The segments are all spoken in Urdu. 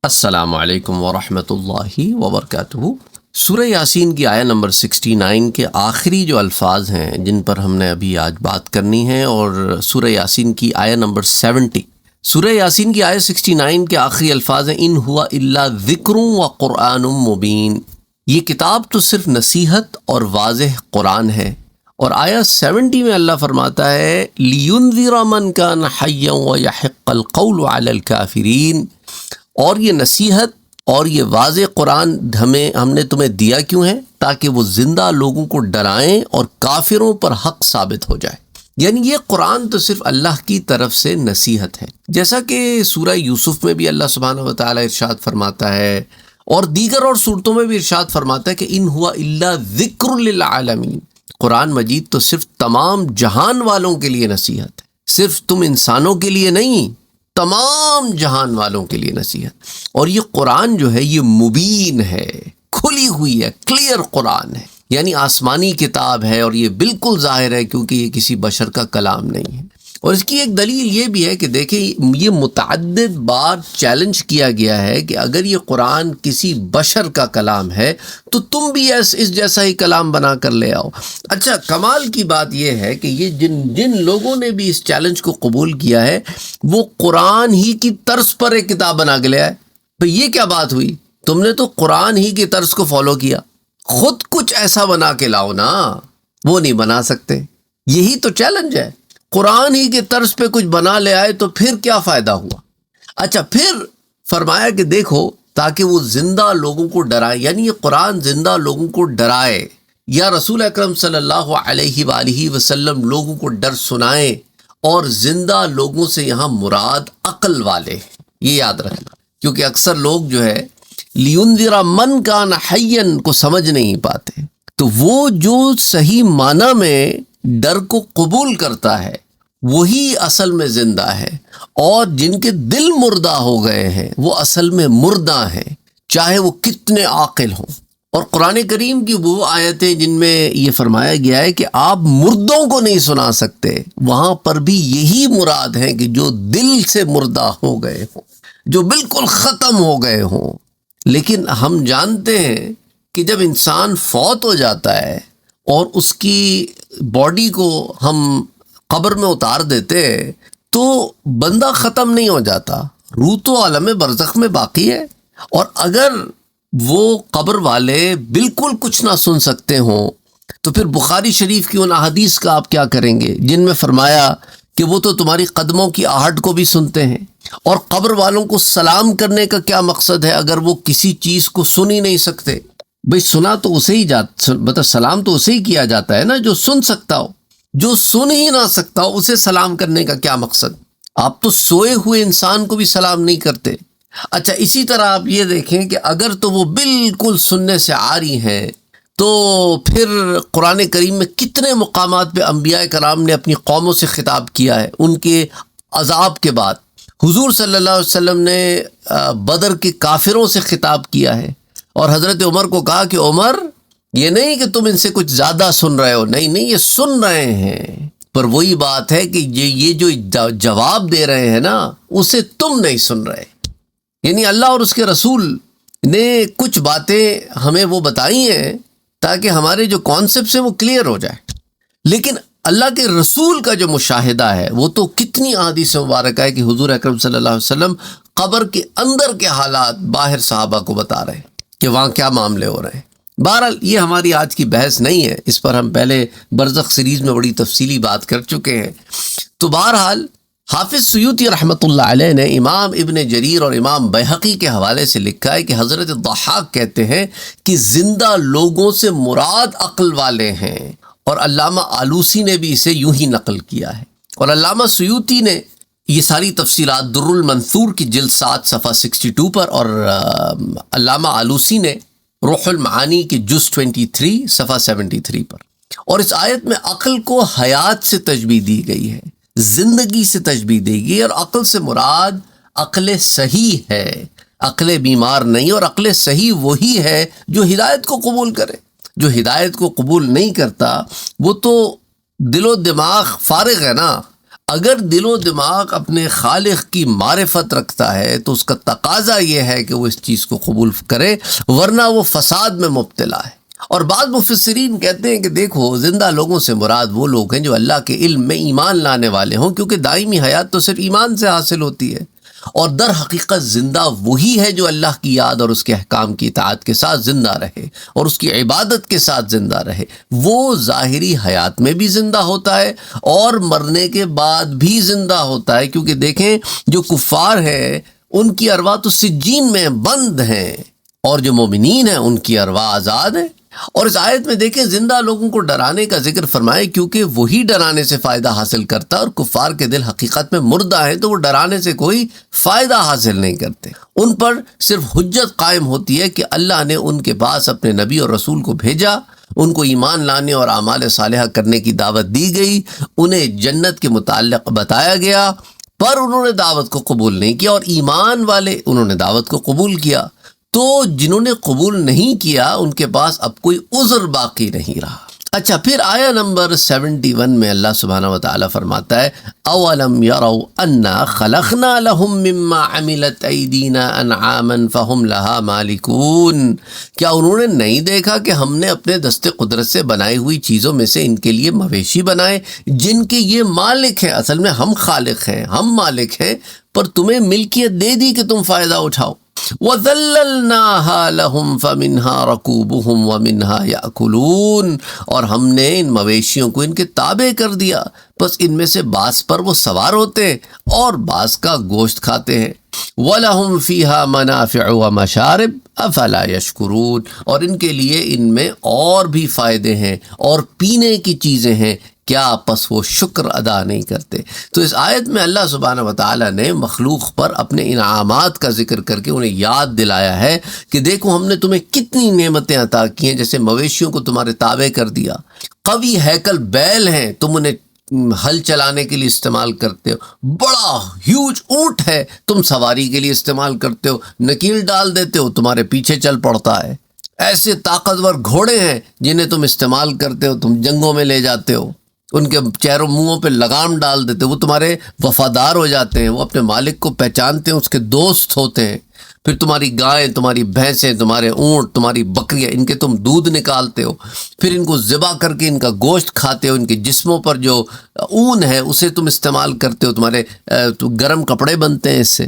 السلام علیکم ورحمۃ اللہ وبرکاتہ۔ سورہ یاسین کی آیہ نمبر 69 کے آخری جو الفاظ ہیں جن پر ہم نے ابھی آج بات کرنی ہے، اور سورہ یاسین کی آیہ نمبر 70، سورہ یاسین کی آیہ 69 کے آخری الفاظ ہیں ان ہوا الا ذکر و قرآن مبین۔ یہ کتاب تو صرف نصیحت اور واضح قرآن ہے۔ اور آیہ 70 میں اللہ فرماتا ہے لِيُنذِرَ مَنْ كَانَ حَيًّا وَيَحِقَّ الْقَوْلُ عَلَى الْكَافِرِينَ۔ اور یہ نصیحت اور یہ واضح قرآن ہم نے تمہیں دیا کیوں ہے؟ تاکہ وہ زندہ لوگوں کو ڈرائیں اور کافروں پر حق ثابت ہو جائے۔ یعنی یہ قرآن تو صرف اللہ کی طرف سے نصیحت ہے، جیسا کہ سورہ یوسف میں بھی اللہ سبحانہ وتعالی ارشاد فرماتا ہے، اور دیگر اور صورتوں میں بھی ارشاد فرماتا ہے کہ ان ہوا الا ذکر للعالمین۔ قرآن مجید تو صرف تمام جہان والوں کے لیے نصیحت ہے، صرف تم انسانوں کے لیے نہیں، تمام جہان والوں کے لیے نصیحت۔ اور یہ قرآن جو ہے یہ مبین ہے، کھلی ہوئی ہے، کلیئر قرآن ہے، یعنی آسمانی کتاب ہے، اور یہ بالکل ظاہر ہے کیونکہ یہ کسی بشر کا کلام نہیں ہے۔ اور اس کی ایک دلیل یہ بھی ہے کہ دیکھیں یہ متعدد بار چیلنج کیا گیا ہے کہ اگر یہ قرآن کسی بشر کا کلام ہے تو تم بھی اس جیسا ہی کلام بنا کر لے آؤ۔ اچھا، کمال کی بات یہ ہے کہ یہ جن لوگوں نے بھی اس چیلنج کو قبول کیا ہے وہ قرآن ہی کی طرز پر ایک کتاب بنا کے لے آئے۔ تو یہ کیا بات ہوئی؟ تم نے تو قرآن ہی کی طرز کو فالو کیا، خود کچھ ایسا بنا کے لاؤ نا۔ وہ نہیں بنا سکتے، یہی تو چیلنج ہے۔ قرآن ہی کے طرز پہ کچھ بنا لے آئے تو پھر کیا فائدہ ہوا؟ اچھا، پھر فرمایا کہ دیکھو تاکہ وہ زندہ لوگوں کو ڈرائے، یعنی یہ قرآن زندہ لوگوں کو ڈرائے، یا رسول اکرم صلی اللہ علیہ وآلہ وسلم لوگوں کو ڈر سنائے۔ اور زندہ لوگوں سے یہاں مراد عقل والے، یہ یاد رکھنا، کیونکہ اکثر لوگ جو ہے لِيُنذِرَ مَنْ كَانَ حَيًّا کو سمجھ نہیں پاتے۔ تو وہ جو صحیح معنی میں ڈر کو قبول کرتا ہے وہی اصل میں زندہ ہے، اور جن کے دل مردہ ہو گئے ہیں وہ اصل میں مردہ ہیں، چاہے وہ کتنے عاقل ہوں۔ اور قرآن کریم کی وہ آیتیں جن میں یہ فرمایا گیا ہے کہ آپ مردوں کو نہیں سنا سکتے، وہاں پر بھی یہی مراد ہے کہ جو دل سے مردہ ہو گئے ہوں، جو بالکل ختم ہو گئے ہوں۔ لیکن ہم جانتے ہیں کہ جب انسان فوت ہو جاتا ہے اور اس کی باڈی کو ہم قبر میں اتار دیتے ہیں تو بندہ ختم نہیں ہو جاتا، روح تو عالم برزخ میں باقی ہے۔ اور اگر وہ قبر والے بالکل کچھ نہ سن سکتے ہوں تو پھر بخاری شریف کی ان احادیث کا آپ کیا کریں گے جن میں فرمایا کہ وہ تو تمہاری قدموں کی آہٹ کو بھی سنتے ہیں؟ اور قبر والوں کو سلام کرنے کا کیا مقصد ہے اگر وہ کسی چیز کو سن ہی نہیں سکتے؟ بھئی سنا تو اسے ہی مطلب سلام تو اسے ہی کیا جاتا ہے نا جو سن سکتا ہو، جو سن ہی نہ سکتا ہو اسے سلام کرنے کا کیا مقصد؟ آپ تو سوئے ہوئے انسان کو بھی سلام نہیں کرتے۔ اچھا، اسی طرح آپ یہ دیکھیں کہ اگر تو وہ بالکل سننے سے عاری ہیں تو پھر قرآن کریم میں کتنے مقامات پہ انبیاء کرام نے اپنی قوموں سے خطاب کیا ہے ان کے عذاب کے بعد۔ حضور صلی اللہ علیہ وسلم نے بدر کے کافروں سے خطاب کیا ہے، اور حضرت عمر کو کہا کہ عمر یہ نہیں کہ تم ان سے کچھ زیادہ سن رہے ہو، نہیں یہ سن رہے ہیں، پر وہی بات ہے کہ یہ جو جواب دے رہے ہیں نا اسے تم نہیں سن رہے۔ یعنی اللہ اور اس کے رسول نے کچھ باتیں ہمیں وہ بتائی ہیں تاکہ ہمارے جو کانسیپٹس ہیں وہ کلیئر ہو جائے، لیکن اللہ کے رسول کا جو مشاہدہ ہے وہ تو کتنی احادیث مبارکہ ہے کہ حضور اکرم صلی اللہ علیہ وسلم قبر کے اندر کے حالات باہر صحابہ کو بتا رہے ہیں کہ وہاں کیا معاملے ہو رہے ہیں۔ بہرحال یہ ہماری آج کی بحث نہیں ہے، اس پر ہم پہلے برزخ سیریز میں بڑی تفصیلی بات کر چکے ہیں۔ تو بہرحال حافظ سیوطی رحمۃ اللہ علیہ نے امام ابن جریر اور امام بیہقی کے حوالے سے لکھا ہے کہ حضرت ضحاک کہتے ہیں کہ زندہ لوگوں سے مراد عقل والے ہیں، اور علامہ آلوسی نے بھی اسے یوں ہی نقل کیا ہے۔ اور علامہ سیوطی نے یہ ساری تفصیلات در المنثور کی جلد 7 صفحہ 62 پر، اور علامہ آلوسی نے روح المعانی کی جز 23 صفحہ 73 پر۔ اور اس آیت میں عقل کو حیات سے تشبیہ دی گئی ہے، زندگی سے تشبیہ دی گئی ہے، اور عقل سے مراد عقل صحیح ہے، عقل بیمار نہیں۔ اور عقل صحیح وہی ہے جو ہدایت کو قبول کرے، جو ہدایت کو قبول نہیں کرتا وہ تو دل و دماغ فارغ ہے نا۔ اگر دل و دماغ اپنے خالق کی معرفت رکھتا ہے تو اس کا تقاضا یہ ہے کہ وہ اس چیز کو قبول کرے، ورنہ وہ فساد میں مبتلا ہے۔ اور بعض مفسرین کہتے ہیں کہ دیکھو، زندہ لوگوں سے مراد وہ لوگ ہیں جو اللہ کے علم میں ایمان لانے والے ہوں، کیونکہ دائمی حیات تو صرف ایمان سے حاصل ہوتی ہے، اور در حقیقت زندہ وہی ہے جو اللہ کی یاد اور اس کے احکام کی اطاعت کے ساتھ زندہ رہے اور اس کی عبادت کے ساتھ زندہ رہے۔ وہ ظاہری حیات میں بھی زندہ ہوتا ہے اور مرنے کے بعد بھی زندہ ہوتا ہے، کیونکہ دیکھیں جو کفار ہیں ان کی ارواح تو سجین میں بند ہیں، اور جو مومنین ہیں ان کی ارواح آزاد ہیں۔ اور اس آیت میں دیکھیں زندہ لوگوں کو ڈرانے کا ذکر فرمائے، کیونکہ وہی ڈرانے سے فائدہ حاصل کرتا ہے، اور کفار کے دل حقیقت میں مردہ ہیں تو وہ ڈرانے سے کوئی فائدہ حاصل نہیں کرتے۔ ان پر صرف حجت قائم ہوتی ہے کہ اللہ نے ان کے پاس اپنے نبی اور رسول کو بھیجا، ان کو ایمان لانے اور اعمال صالحہ کرنے کی دعوت دی گئی، انہیں جنت کے متعلق بتایا گیا، پر انہوں نے دعوت کو قبول نہیں کیا، اور ایمان والے انہوں نے دعوت کو قبول کیا۔ تو جنہوں نے قبول نہیں کیا ان کے پاس اب کوئی عذر باقی نہیں رہا۔ اچھا، پھر آیا نمبر 71 میں اللہ سبحانہ وتعالی فرماتا ہے اولم یروا انا خلقنا لهم مما عملت ایدینا انعاما فهم لها مالکون، کیا انہوں نے نہیں دیکھا کہ ہم نے اپنے دست قدرت سے بنائی ہوئی چیزوں میں سے ان کے لیے مویشی بنائے جن کے یہ مالک ہیں؟ اصل میں ہم خالق ہیں، ہم مالک ہیں، پر تمہیں ملکیت دے دی کہ تم فائدہ اٹھاؤ۔ وَذَلَّلْنَاهَا لَهُمْ فَمِنْهَا رَكُوبُهُمْ وَمِنْهَا يَأْكُلُونَ، اور ہم نے ان مویشیوں کو ان کے تابع کر دیا، بس ان میں سے بعض پر وہ سوار ہوتے ہیں اور بعض کا گوشت کھاتے ہیں۔ وَلَهُمْ فِيهَا مَنَافِعُ وَمَشَارِبُ أَفَلَا يَشْكُرُونَ، اور ان کے لیے ان میں اور بھی فائدے ہیں اور پینے کی چیزیں ہیں، کیا پس وہ شکر ادا نہیں کرتے؟ تو اس آیت میں اللہ سبحانہ وتعالی نے مخلوق پر اپنے انعامات کا ذکر کر کے انہیں یاد دلایا ہے کہ دیکھو ہم نے تمہیں کتنی نعمتیں عطا کی ہیں، جیسے مویشیوں کو تمہارے تابع کر دیا، قوی ہیکل بیل ہیں تم انہیں ہل چلانے کے لیے استعمال کرتے ہو، بڑا ہیوج اونٹ ہے تم سواری کے لیے استعمال کرتے ہو، نکیل ڈال دیتے ہو تمہارے پیچھے چل پڑتا ہے، ایسے طاقتور گھوڑے ہیں جنہیں تم استعمال کرتے ہو، تم جنگوں میں لے جاتے ہو، ان کے چہروں منہوں پہ لگام ڈال دیتے، وہ تمہارے وفادار ہو جاتے ہیں، وہ اپنے مالک کو پہچانتے ہیں، اس کے دوست ہوتے ہیں۔ پھر تمہاری گائیں، تمہاری بھینسیں، تمہارے اونٹ، تمہاری بکریاں، ان کے تم دودھ نکالتے ہو، پھر ان کو ذبح کر کے ان کا گوشت کھاتے ہو، ان کے جسموں پر جو اون ہے اسے تم استعمال کرتے ہو، تمہارے گرم کپڑے بنتے ہیں اس سے،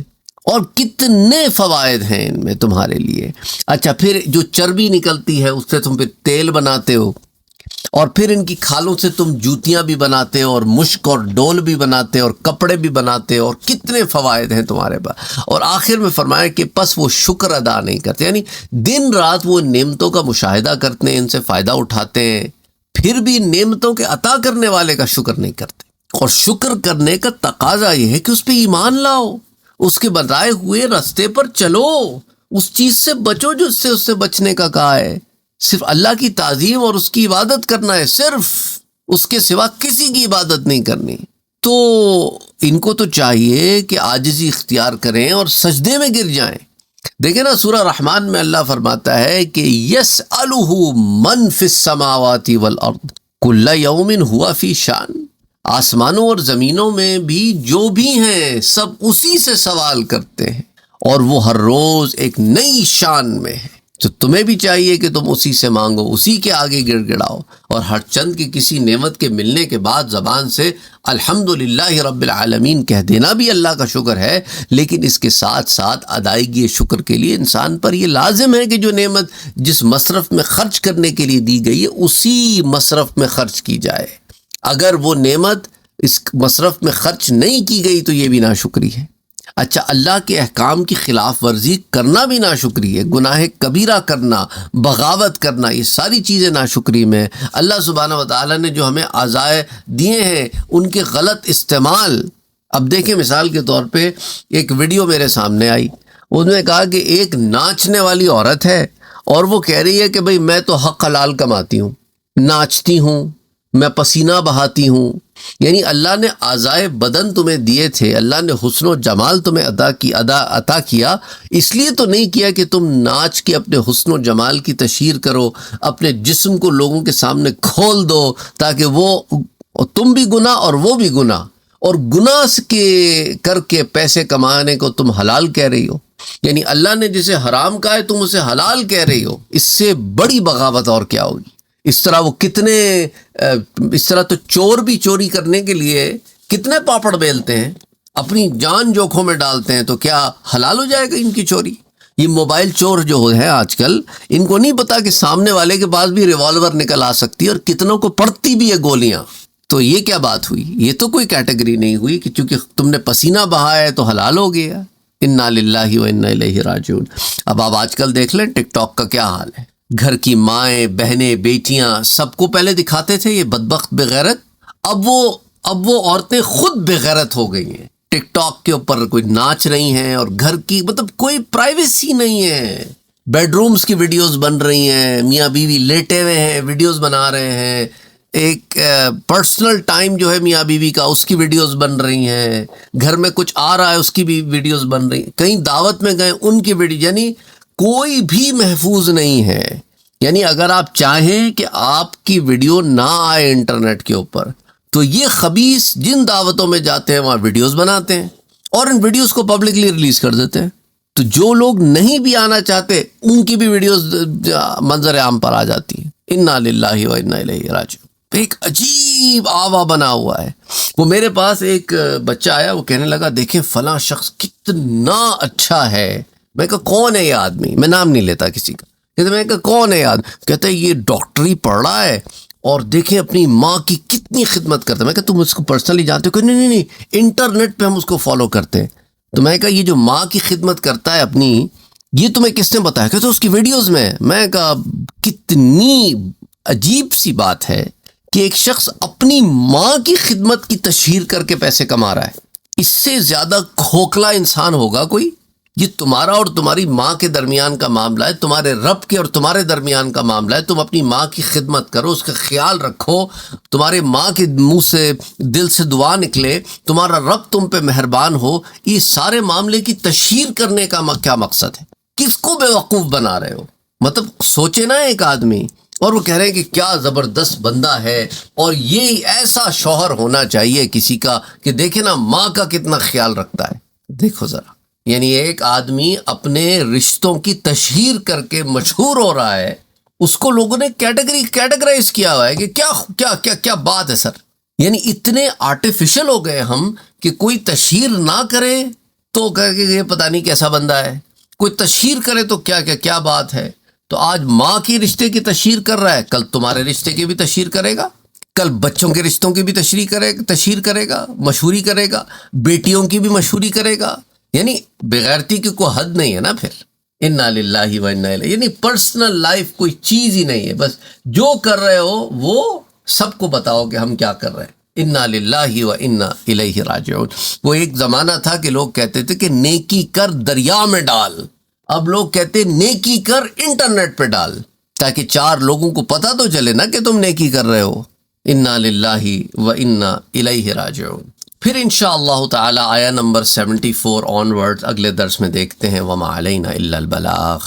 اور کتنے فوائد ہیں ان میں تمہارے لیے۔ اچھا، پھر جو چربی نکلتی ہے اس سے تم پھر تیل بناتے ہو، اور پھر ان کی کھالوں سے تم جوتیاں بھی بناتے ہو اور مشک اور ڈول بھی بناتے ہو اور کپڑے بھی بناتے ہو، اور کتنے فوائد ہیں تمہارے پاس۔ اور آخر میں فرمایا کہ پس وہ شکر ادا نہیں کرتے، یعنی دن رات وہ نعمتوں کا مشاہدہ کرتے ہیں، ان سے فائدہ اٹھاتے ہیں، پھر بھی نعمتوں کے عطا کرنے والے کا شکر نہیں کرتے۔ اور شکر کرنے کا تقاضا یہ ہے کہ اس پہ ایمان لاؤ، اس کے بتائے ہوئے راستے پر چلو، اس چیز سے بچو جو اس سے بچنے کا کہا ہے، صرف اللہ کی تعظیم اور اس کی عبادت کرنا ہے، صرف اس کے سوا کسی کی عبادت نہیں کرنی۔ تو ان کو تو چاہیے کہ عاجزی اختیار کریں اور سجدے میں گر جائیں۔ دیکھیں نا، سورہ رحمان میں اللہ فرماتا ہے کہ یسألہ من فی السماوات والارض کل یوم ہوا فی شان، آسمانوں اور زمینوں میں بھی جو بھی ہیں سب اسی سے سوال کرتے ہیں، اور وہ ہر روز ایک نئی شان میں ہے۔ تو تمہیں بھی چاہیے کہ تم اسی سے مانگو، اسی کے آگے گڑ گڑاؤ، اور ہر چند کی کسی نعمت کے ملنے کے بعد زبان سے الحمدللہ رب العالمین کہہ دینا بھی اللہ کا شکر ہے، لیکن اس کے ساتھ ساتھ ادائیگی شکر کے لیے انسان پر یہ لازم ہے کہ جو نعمت جس مصرف میں خرچ کرنے کے لیے دی گئی ہے اسی مصرف میں خرچ کی جائے۔ اگر وہ نعمت اس مصرف میں خرچ نہیں کی گئی تو یہ بھی ناشکری ہے۔ اچھا، اللہ کے احکام کی خلاف ورزی کرنا بھی ناشکری ہے، گناہ کبیرہ کرنا، بغاوت کرنا، یہ ساری چیزیں ناشکری میں۔ اللہ سبحانہ وتعالی نے جو ہمیں اعضائے دیے ہیں ان کے غلط استعمال، اب دیکھیں مثال کے طور پہ ایک ویڈیو میرے سامنے آئی، اس نے کہا کہ ایک ناچنے والی عورت ہے اور وہ کہہ رہی ہے کہ بھئی میں تو حق حلال کماتی ہوں، ناچتی ہوں، میں پسینہ بہاتی ہوں۔ یعنی اللہ نے اعضائے بدن تمہیں دیے تھے، اللہ نے حسن و جمال تمہیں عطا کیا، اس لیے تو نہیں کیا کہ تم ناچ کے اپنے حسن و جمال کی تشہیر کرو، اپنے جسم کو لوگوں کے سامنے کھول دو تاکہ وہ تم بھی گناہ اور وہ بھی گناہ، اور گناہ کے کر کے پیسے کمانے کو تم حلال کہہ رہی ہو. یعنی اللہ نے جسے حرام کہا ہے تم اسے حلال کہہ رہی ہو. اس سے بڑی بغاوت اور کیا ہوگی. اس طرح تو چور بھی چوری کرنے کے لیے کتنے پاپڑ بیلتے ہیں, اپنی جان جوکھوں میں ڈالتے ہیں, تو کیا حلال ہو جائے گا ان کی چوری؟ یہ موبائل چور جو ہیں آج کل, ان کو نہیں پتا کہ سامنے والے کے پاس بھی ریوالور نکل آ سکتی ہے اور کتنوں کو پڑتی بھی ہے گولیاں. تو یہ کیا بات ہوئی؟ یہ تو کوئی کیٹیگری نہیں ہوئی کہ چونکہ تم نے پسینہ بہایا ہے تو حلال ہو گیا. انا للہ و انا الیہ راجعون. اب آپ آج کل دیکھ لیں ٹک ٹاک کا کیا حال ہے. گھر کی مائیں بہنیں بیٹیاں سب کو پہلے دکھاتے تھے یہ بدبخت بغیرت, اب وہ عورتیں خود بغیرت ہو گئی ہیں. ٹک ٹاک کے اوپر کوئی ناچ رہی ہیں اور گھر کی مطلب کوئی پرائیویسی نہیں ہے. بیڈ رومز کی ویڈیوز بن رہی ہیں, میاں بیوی لیٹے ہوئے ہیں ویڈیوز بنا رہے ہیں, ایک پرسنل ٹائم جو ہے میاں بیوی کا اس کی ویڈیوز بن رہی ہیں, گھر میں کچھ آ رہا ہے اس کی بھی ویڈیوز بن رہی ہیں, کہیں دعوت میں گئے ان کی ویڈیو, یعنی کوئی بھی محفوظ نہیں ہے. یعنی اگر آپ چاہیں کہ آپ کی ویڈیو نہ آئے انٹرنیٹ کے اوپر تو یہ خبیث جن دعوتوں میں جاتے ہیں وہاں ویڈیوز بناتے ہیں اور ان ویڈیوز کو پبلکلی ریلیز کر دیتے ہیں. تو جو لوگ نہیں بھی آنا چاہتے ان کی بھی ویڈیوز منظر عام پر آ جاتی ہیں. انا للہ و انا الیہ راجعون. ایک عجیب آوا بنا ہوا ہے. وہ میرے پاس ایک بچہ آیا, وہ کہنے لگا دیکھیں فلاں شخص کتنا اچھا ہے. میں کہا کون ہے یہ آدمی؟ میں نام نہیں لیتا کسی کا. کہتے میں کہا کون ہے یہ آدمی؟ کہتا ہے یہ ڈاکٹری پڑھ رہا ہے اور دیکھیں اپنی ماں کی کتنی خدمت کرتا ہے. میں کہا تم اس کو پرسنلی جانتے ہو؟ کہ نہیں انٹرنیٹ پہ ہم اس کو فالو کرتے ہیں. تو میں کہا یہ جو ماں کی خدمت کرتا ہے اپنی, یہ تمہیں کس نے بتایا؟ کہتے اس کی ویڈیوز میں. میں کہا کتنی عجیب سی بات ہے کہ ایک شخص اپنی ماں کی خدمت کی تشہیر کر کے پیسے کما رہا ہے. اس سے زیادہ کھوکھلا انسان ہوگا کوئی؟ یہ تمہارا اور تمہاری ماں کے درمیان کا معاملہ ہے, تمہارے رب کے اور تمہارے درمیان کا معاملہ ہے. تم اپنی ماں کی خدمت کرو, اس کا خیال رکھو, تمہارے ماں کے منہ سے دل سے دعا نکلے, تمہارا رب تم پہ مہربان ہو. یہ سارے معاملے کی تشہیر کرنے کا کیا مقصد ہے؟ کس کو بیوقوف بنا رہے ہو؟ مطلب سوچے نا ایک آدمی, اور وہ کہہ رہے ہیں کہ کیا زبردست بندہ ہے اور یہ ایسا شوہر ہونا چاہیے کسی کا کہ دیکھے نا ماں کا کتنا خیال رکھتا ہے. دیکھو ذرا, یعنی ایک آدمی اپنے رشتوں کی تشہیر کر کے مشہور ہو رہا ہے, اس کو لوگوں نے کیٹیگرائز کیا ہوا ہے کہ کیا بات ہے سر. یعنی اتنے آرٹیفیشل ہو گئے ہم کہ کوئی تشہیر نہ کرے تو کہے کہ یہ پتہ نہیں کیسا بندہ ہے, کوئی تشہیر کرے تو کیا بات ہے. تو آج ماں کی رشتے کی تشہیر کر رہا ہے, کل تمہارے رشتے کی بھی تشہیر کرے گا, کل بچوں کے رشتوں کی بھی تشہیر کرے گا, مشہوری کرے گا, بیٹیوں کی بھی مشہوری کرے گا. یعنی بغیرتی کی کوئی حد نہیں ہے نا پھر. انا للہ و انا الیہ, یعنی پرسنل لائف کوئی چیز ہی نہیں ہے. بس جو کر رہے ہو وہ سب کو بتاؤ کہ ہم کیا کر رہے ہیں. انا للہ و انا الیہ راجعون. وہ ایک زمانہ تھا کہ لوگ کہتے تھے کہ نیکی کر دریا میں ڈال, اب لوگ کہتے ہیں نیکی کر انٹرنیٹ پہ ڈال, تاکہ چار لوگوں کو پتہ تو چلے نا کہ تم نیکی کر رہے ہو. انا للہ و انا الیہ راجعون. پھر انشاءاللہ تعالی آیا نمبر 74 آن ورڈ اگلے درس میں دیکھتے ہیں. وما علینا الا البلاغ.